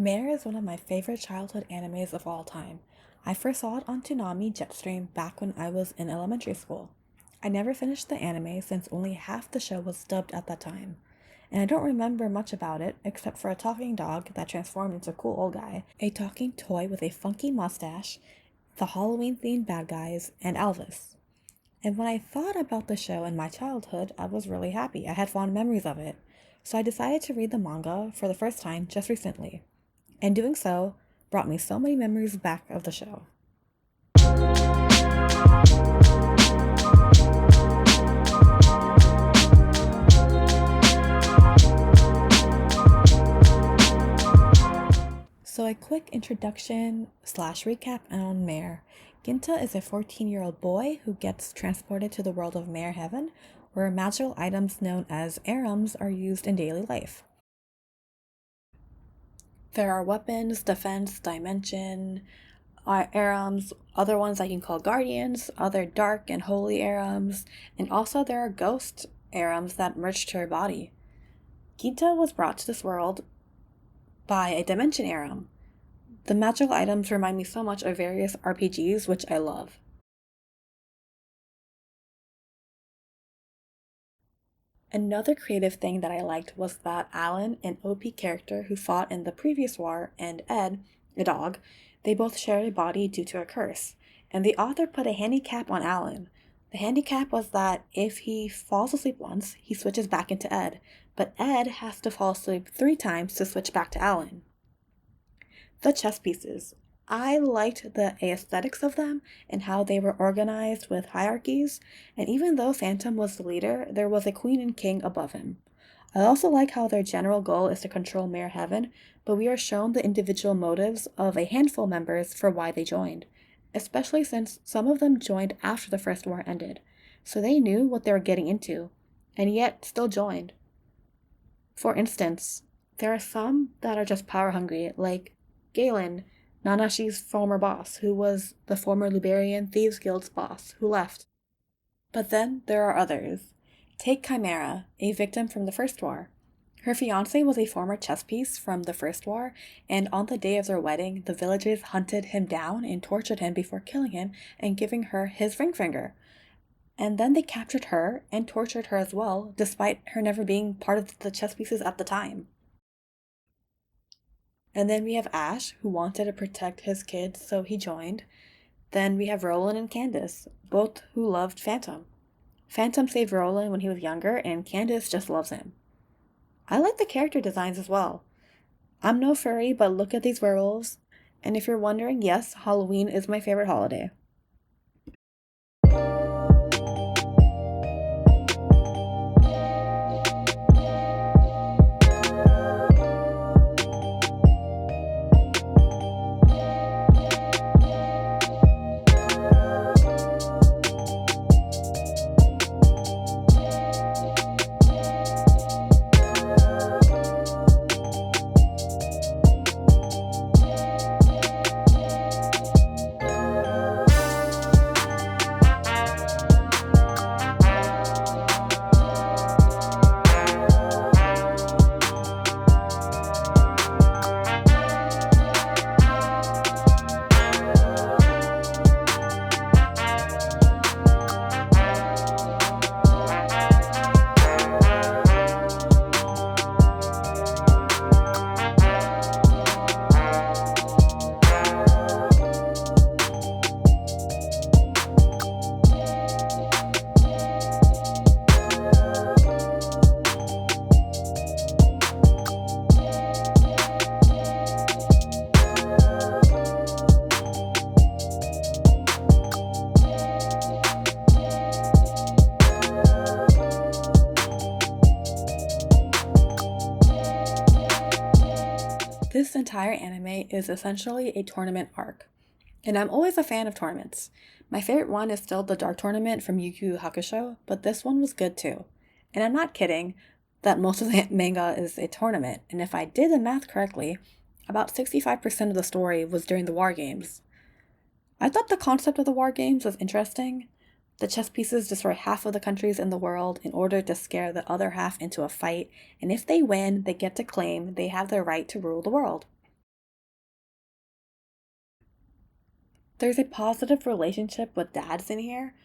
Mare is one of my favorite childhood animes of all time. I first saw it on Toonami Jetstream back when I was in elementary school. I never finished the anime since only half the show was dubbed at that time. And I don't remember much about it except for a talking dog that transformed into a cool old guy, a talking toy with a funky mustache, the Halloween themed bad guys, and Elvis. And when I thought about the show in my childhood, I was really happy. I had fond memories of it. So I decided to read the manga for the first time just recently. And doing so brought me so many memories back of the show. So a quick introduction slash recap on Mare. Ginta is a 14-year-old boy who gets transported to the world of Mare Heaven, where magical items known as arums are used in daily life. There are weapons, defense, dimension, arums, other ones I can call guardians, other dark and holy arums, and also there are ghost arums that merge to her body. Ginta was brought to this world by a dimension arum. The magical items remind me so much of various RPGs, which I love. Another creative thing that I liked was that Alan, an OP character who fought in the previous war, and Ed, a dog, they both shared a body due to a curse, and the author put a handicap on Alan. The handicap was that if he falls asleep once, he switches back into Ed, but Ed has to fall asleep 3 times to switch back to Alan. The chess pieces. I liked the aesthetics of them and how they were organized with hierarchies, and even though Phantom was the leader, there was a queen and king above him. I also like how their general goal is to control Mare Heaven, but we are shown the individual motives of a handful of members for why they joined, especially since some of them joined after the First War ended, so they knew what they were getting into, and yet still joined. For instance, there are some that are just power hungry, like Galen, Nanashi's former boss, who was the former Liberian Thieves Guild's boss, who left. But then there are others. Take Chimera, a victim from the First War. Her fiancé was a former chess piece from the First War, and on the day of their wedding, the villagers hunted him down and tortured him before killing him and giving her his ring finger. And then they captured her and tortured her as well, despite her never being part of the chess pieces at the time. And then we have Ash, who wanted to protect his kids, so he joined. Then we have Roland and Candace, both who loved Phantom. Phantom saved Roland when he was younger, and Candace just loves him. I like the character designs as well. I'm no furry, but look at these werewolves. And if you're wondering, yes, Halloween is my favorite holiday. This entire anime is essentially a tournament arc, and I'm always a fan of tournaments. My favorite one is still the Dark Tournament from Yu Yu Hakusho, but this one was good too. And I'm not kidding that most of the manga is a tournament, and if I did the math correctly, about 65% of the story was during the war games. I thought the concept of the war games was interesting. The chess pieces destroy half of the countries in the world in order to scare the other half into a fight, and if they win, they get to claim they have the right to rule the world. There's a positive relationship with dads in here,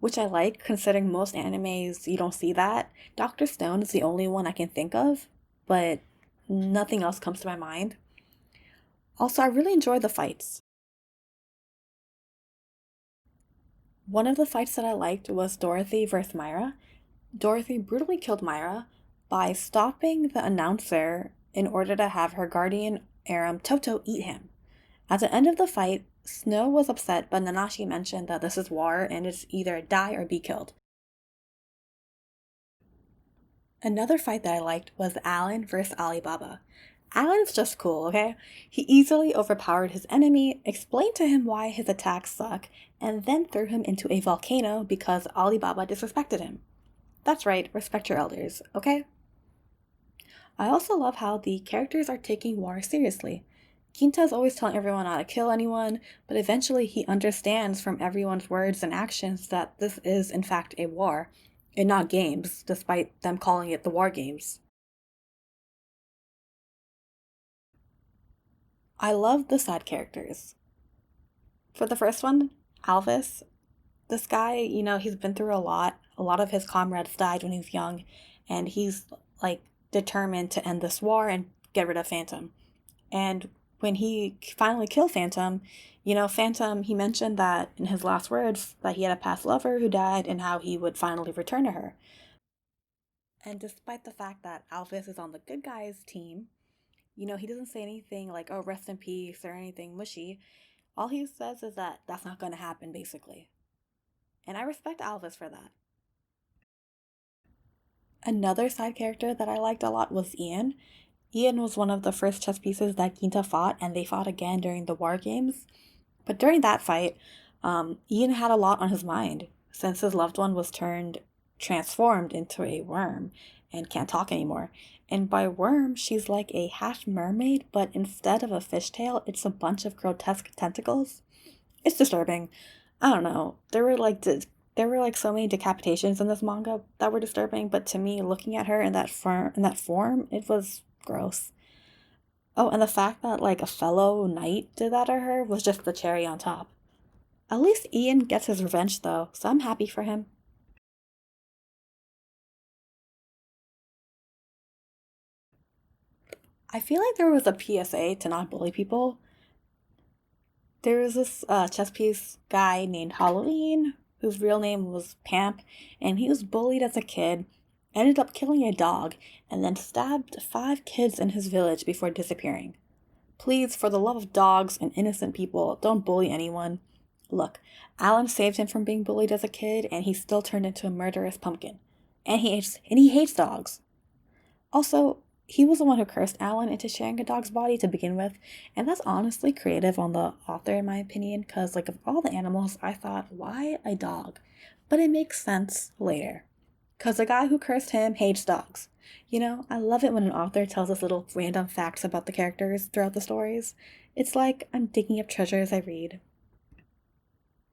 which I like considering most animes you don't see that. Dr. Stone is the only one I can think of, but nothing else comes to my mind. Also, I really enjoy the fights. One of the fights that I liked was Dorothy versus Myra. Dorothy brutally killed Myra by stopping the announcer in order to have her guardian Aram Toto eat him. At the end of the fight, Snow was upset, but Nanashi mentioned that this is war and it's either die or be killed. Another fight that I liked was Alan versus Alibaba. Alan's just cool, okay? He easily overpowered his enemy, explained to him why his attacks suck, and then threw him into a volcano because Alibaba disrespected him. That's right, respect your elders, okay? I also love how the characters are taking war seriously. Ginta's always telling everyone not to kill anyone, but eventually he understands from everyone's words and actions that this is in fact a war, and not games, despite them calling it the War Games. I love the side characters. For the first one, Alvis, this guy, he's been through a lot. A lot of his comrades died when he was young, and he's like determined to end this war and get rid of Phantom. And when he finally killed Phantom, Phantom, he mentioned that in his last words that he had a past lover who died and how he would finally return to her. And despite the fact that Alphys is on the good guys team, he doesn't say anything like, oh, rest in peace or anything mushy. All he says is that that's not going to happen, basically. And I respect Alphys for that. Another side character that I liked a lot was Ian. Ian was one of the first chess pieces that Ginta fought, and they fought again during the War Games. But during that fight, Ian had a lot on his mind since his loved one was transformed into a worm and can't talk anymore. And by worm, she's like a half mermaid, but instead of a fishtail, it's a bunch of grotesque tentacles. It's disturbing. I don't know. There were like so many decapitations in this manga that were disturbing, but to me, looking at her in that form, it was gross. Oh, and the fact that like a fellow knight did that to her was just the cherry on top. At least Ian gets his revenge though, so I'm happy for him. I feel like there was a PSA to not bully people. There was this chess piece guy named Halloween, whose real name was Pamp, and he was bullied as a kid, ended up killing a dog, and then stabbed 5 kids in his village before disappearing. Please, for the love of dogs and innocent people, don't bully anyone. Look, Alan saved him from being bullied as a kid, and he still turned into a murderous pumpkin. And he hates dogs. Also, he was the one who cursed Alan into sharing a dog's body to begin with, and that's honestly creative on the author in my opinion, because like of all the animals, I thought, why a dog? But it makes sense later. Because the guy who cursed him hates dogs. I love it when an author tells us little random facts about the characters throughout the stories. It's like I'm digging up treasure as I read.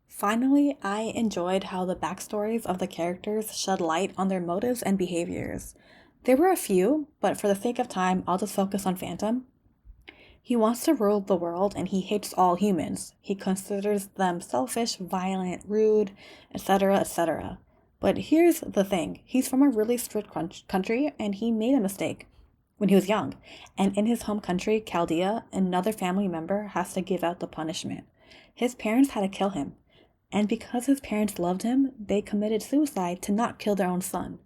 Finally, I enjoyed how the backstories of the characters shed light on their motives and behaviors. There were a few, but for the sake of time, I'll just focus on Phantom. He wants to rule the world and he hates all humans. He considers them selfish, violent, rude, etc., etc. But here's the thing, he's from a really strict country and he made a mistake when he was young. And in his home country, Chaldea, another family member has to give out the punishment. His parents had to kill him. And because his parents loved him, they committed suicide to not kill their own son.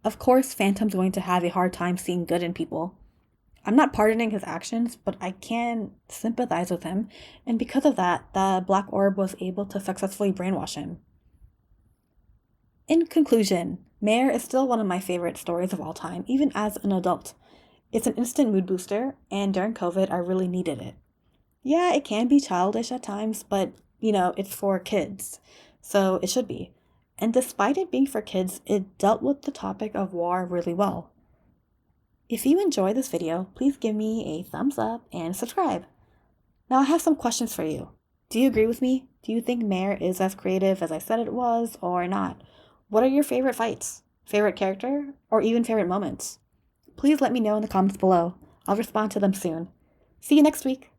Of course, Phantom's going to have a hard time seeing good in people. I'm not pardoning his actions, but I can sympathize with him, and because of that, the Black Orb was able to successfully brainwash him. In conclusion, Mare is still one of my favorite stories of all time, even as an adult. It's an instant mood booster, and during COVID, I really needed it. Yeah, it can be childish at times, but, it's for kids, so it should be. And despite it being for kids, it dealt with the topic of war really well. If you enjoyed this video, please give me a thumbs up and subscribe. Now I have some questions for you. Do you agree with me? Do you think Mare is as creative as I said it was or not? What are your favorite fights, favorite character, or even favorite moments? Please let me know in the comments below. I'll respond to them soon. See you next week.